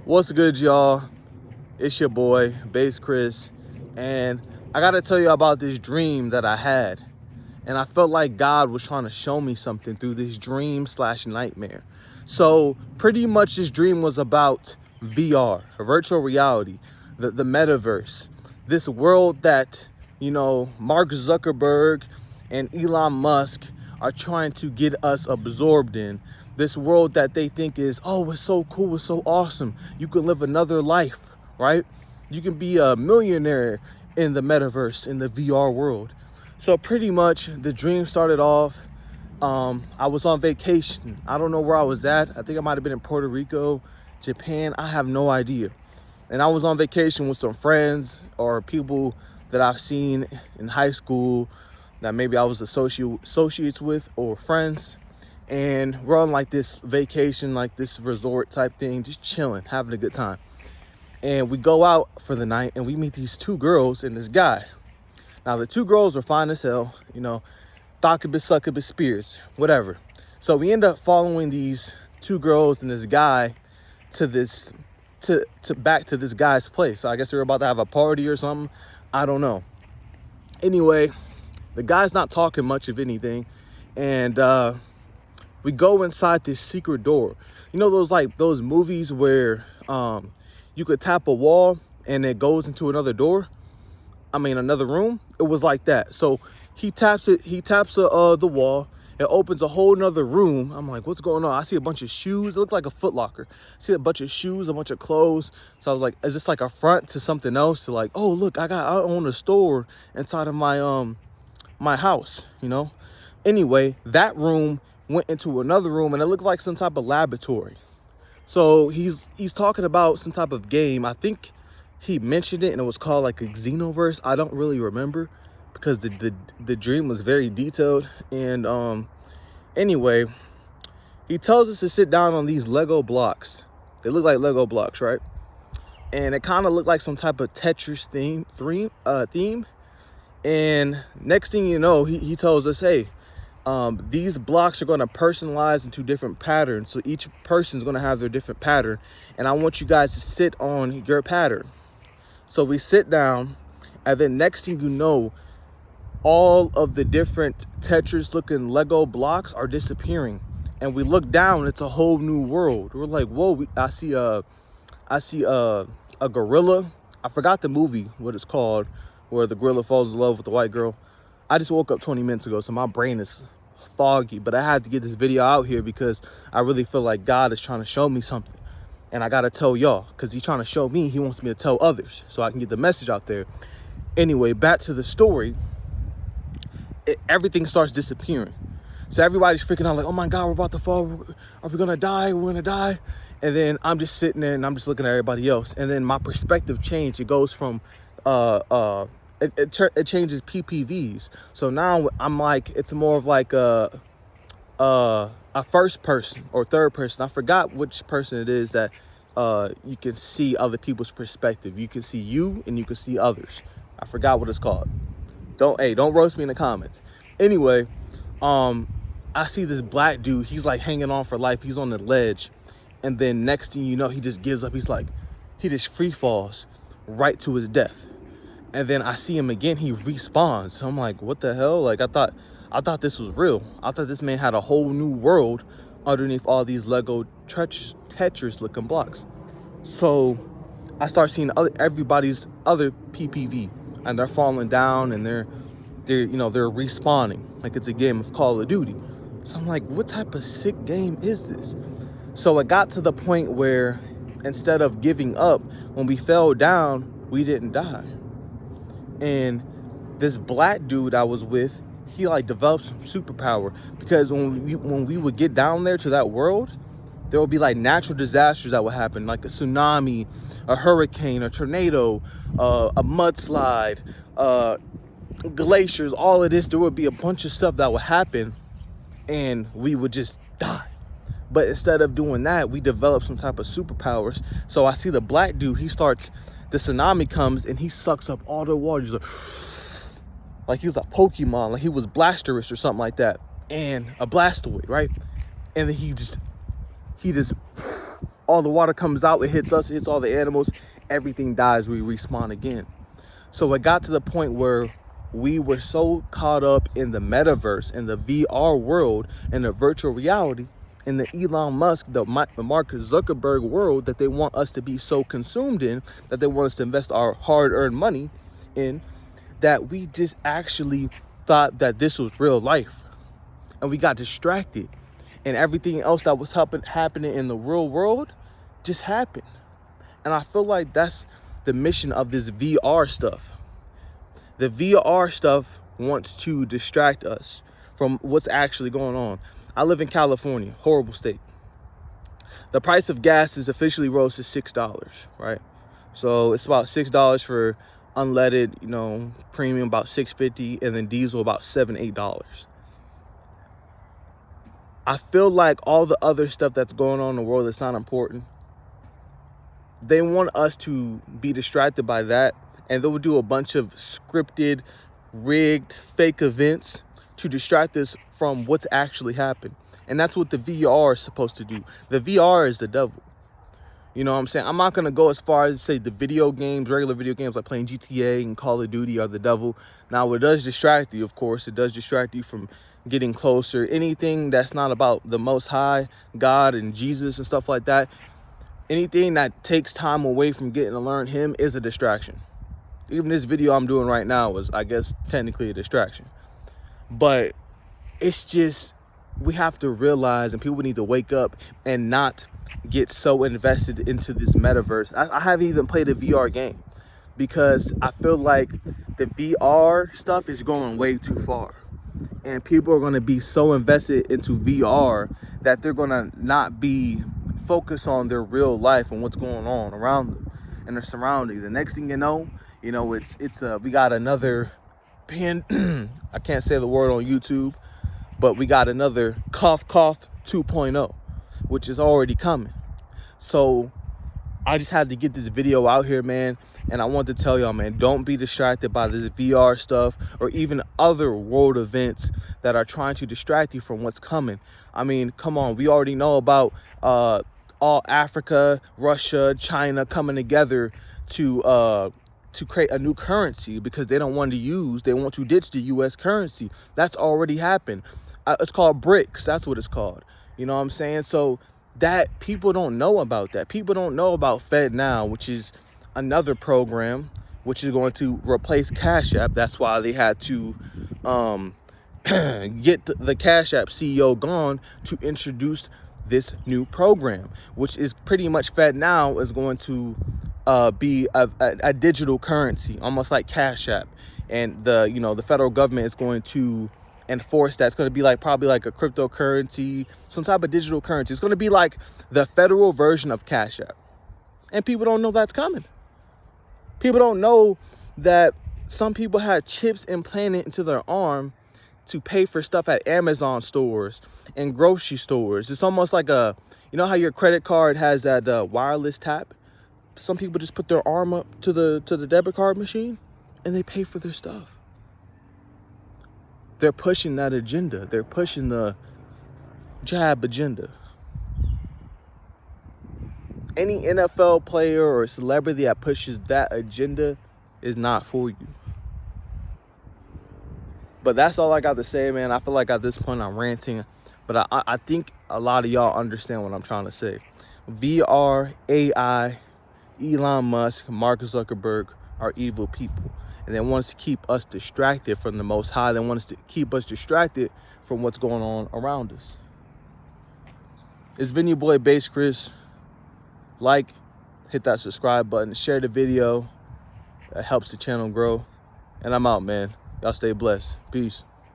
What's good, y'all? It's your boy, Bass Chris, and I gotta tell you about this dream that I had. And I felt like God was trying to show me something through this dream slash nightmare. So pretty much this dream was about VR, virtual reality, the metaverse, this world that, Mark Zuckerberg and Elon Musk are trying to get us absorbed in. This world that they think is, oh, it's so cool, it's so awesome. You can live another life, right? You can be a millionaire in the metaverse, in the VR world. So pretty much the dream started off, I was on vacation. I don't know where I was at. I think I might have been in Puerto Rico, Japan. I have no idea. And I was on vacation with some friends or people that I've seen in high school that maybe I was associates with or friends. And we're on like this vacation, like this resort type thing, just chilling, having a good time. And we go out for the night and we meet these two girls and this guy. Now the two girls are fine as hell, thought-a-bit, suck-a-bit spirits, whatever. So we end up following these two girls and this guy to back to this guy's place. So I guess they were about to have a party or something. I don't know. Anyway, the guy's not talking much of anything. And we go inside this secret door. You know those movies where you could tap a wall and it goes into another door? Another room. It was like that. So he taps the wall. It opens a whole nother room. I'm like, what's going on? I see a bunch of shoes. It looked like a Foot Locker. I see a bunch of shoes, a bunch of clothes. So I was like, is this like a front to something else? To like, oh look, I own a store inside of my house, Anyway, that room went into another room and it looked like some type of laboratory. So he's talking about some type of game. I think he mentioned it and it was called like a Xenoverse. I don't really remember because the dream was very detailed. And anyway, he tells us to sit down on these Lego blocks. They look like Lego blocks, right? And it kind of looked like some type of Tetris theme. And next thing you know, he tells us, hey, these blocks are going to personalize into different patterns. So each person's going to have their different pattern. And I want you guys to sit on your pattern. So we sit down, and then next thing you know, all of the different Tetris looking Lego blocks are disappearing. And we look down, it's a whole new world. We're like, whoa, I see a gorilla. I forgot the movie, what it's called, where the gorilla falls in love with the white girl. I just woke up 20 minutes ago, so my brain is foggy, but I had to get this video out here because I really feel like God is trying to show me something. And I got to tell y'all, because he's trying to show me, he wants me to tell others so I can get the message out there. Anyway, back to the story. Everything starts disappearing. So everybody's freaking out like, oh my God, we're about to fall. Are we going to die? We're going to die. And then I'm just sitting there and I'm just looking at everybody else. And then my perspective changed. It goes from, it changes PPVs. So now I'm like, it's more of like a first person or third person. I forgot which person it is that you can see other people's perspective. You can see you and you can see others. I forgot what it's called. Don't roast me in the comments. Anyway, I see this black dude. He's like hanging on for life. He's on the ledge. And then next thing you know, he just gives up. He just free falls right to his death. And then I see him again. He respawns. I'm like, what the hell? Like, I thought this was real. I thought this man had a whole new world underneath all these Lego Tetris looking blocks. So I start seeing everybody's other PPV, and they're falling down and they're respawning like it's a game of Call of Duty. So I'm like, what type of sick game is this? So it got to the point where instead of giving up, when we fell down, we didn't die. And this black dude I was with, he like developed some superpower, because when we would get down there to that world, there would be like natural disasters that would happen, like a tsunami, a hurricane, a tornado, a mudslide, glaciers, all of this. There would be a bunch of stuff that would happen and we would just die. But instead of doing that, we developed some type of superpowers. So I see the black dude, the tsunami comes and he sucks up all the water. He's like he was a Pokemon, like he was Blastoise or something like that, and a Blastoid, right? And then he just all the water comes out, it hits us, it hits all the animals, everything dies, we respawn again. So it got to the point where we were so caught up in the metaverse, in the VR world, in the virtual reality, in the Elon Musk, the Mark Zuckerberg world that they want us to be so consumed in, that they want us to invest our hard-earned money in, that we just actually thought that this was real life. And we got distracted. And everything else that was happening in the real world just happened. And I feel like that's the mission of this VR stuff. The VR stuff wants to distract us from what's actually going on. I live in California, horrible state. The price of gas is officially rose to $6, right? So it's about $6 for unleaded, premium about $6.50, and then diesel about $7-8. I feel like all the other stuff that's going on in the world that's not important, they want us to be distracted by that, and they'll do a bunch of scripted, rigged, fake events to distract us from what's actually happened. And that's what the VR is supposed to do. The VR is the devil. You know what I'm saying? I'm not going to go as far as to say the video games, regular video games like playing GTA and Call of Duty are the devil. Now, it does distract you, of course. It does distract you from getting closer. Anything that's not about the Most High, God and Jesus and stuff like that, anything that takes time away from getting to learn Him is a distraction. Even this video I'm doing right now was, I guess, technically a distraction. But it's just, we have to realize, and people need to wake up and not get so invested into this metaverse. I haven't even played a VR game because I feel like the VR stuff is going way too far. And people are going to be so invested into VR that they're going to not be focused on their real life and what's going on around them and their surroundings. The next thing you know, we got another I can't say the word on YouTube, but we got another cough 2.0, which is already coming. So I just had to get this video out here, man. And I want to tell y'all, man, don't be distracted by this VR stuff or even other world events that are trying to distract you from what's coming. I mean, come on, we already know about all Africa, Russia, China coming together to create a new currency because they want to ditch the US currency. That's already happened. It's called BRICS. That's what it's called. You know what I'm saying? So that people don't know about that. People don't know about FedNow, which is another program which is going to replace Cash App. That's why they had to get the Cash App CEO gone to introduce this new program, which is pretty much FedNow is going to be a digital currency, almost like Cash App. And the federal government is going to enforce that. It's going to be probably like a cryptocurrency, some type of digital currency. It's going to be like the federal version of Cash App. And people don't know that's coming. People don't know that some people had chips implanted into their arm to pay for stuff at Amazon stores and grocery stores. It's almost like how your credit card has that wireless tap. Some people just put their arm up to the debit card machine and they pay for their stuff. They're pushing that agenda. They're pushing the jab agenda. Any NFL player or celebrity that pushes that agenda is not for you. But that's all I got to say, man. I feel like at this point I'm ranting, but I think a lot of y'all understand what I'm trying to say. VR, AI, Elon Musk, Mark Zuckerberg are evil people. And they want us to keep us distracted from the Most High. They want us to keep us distracted from what's going on around us. It's been your boy, Bass Chris. Hit that subscribe button, share the video. That helps the channel grow. And I'm out, man. Y'all stay blessed. Peace.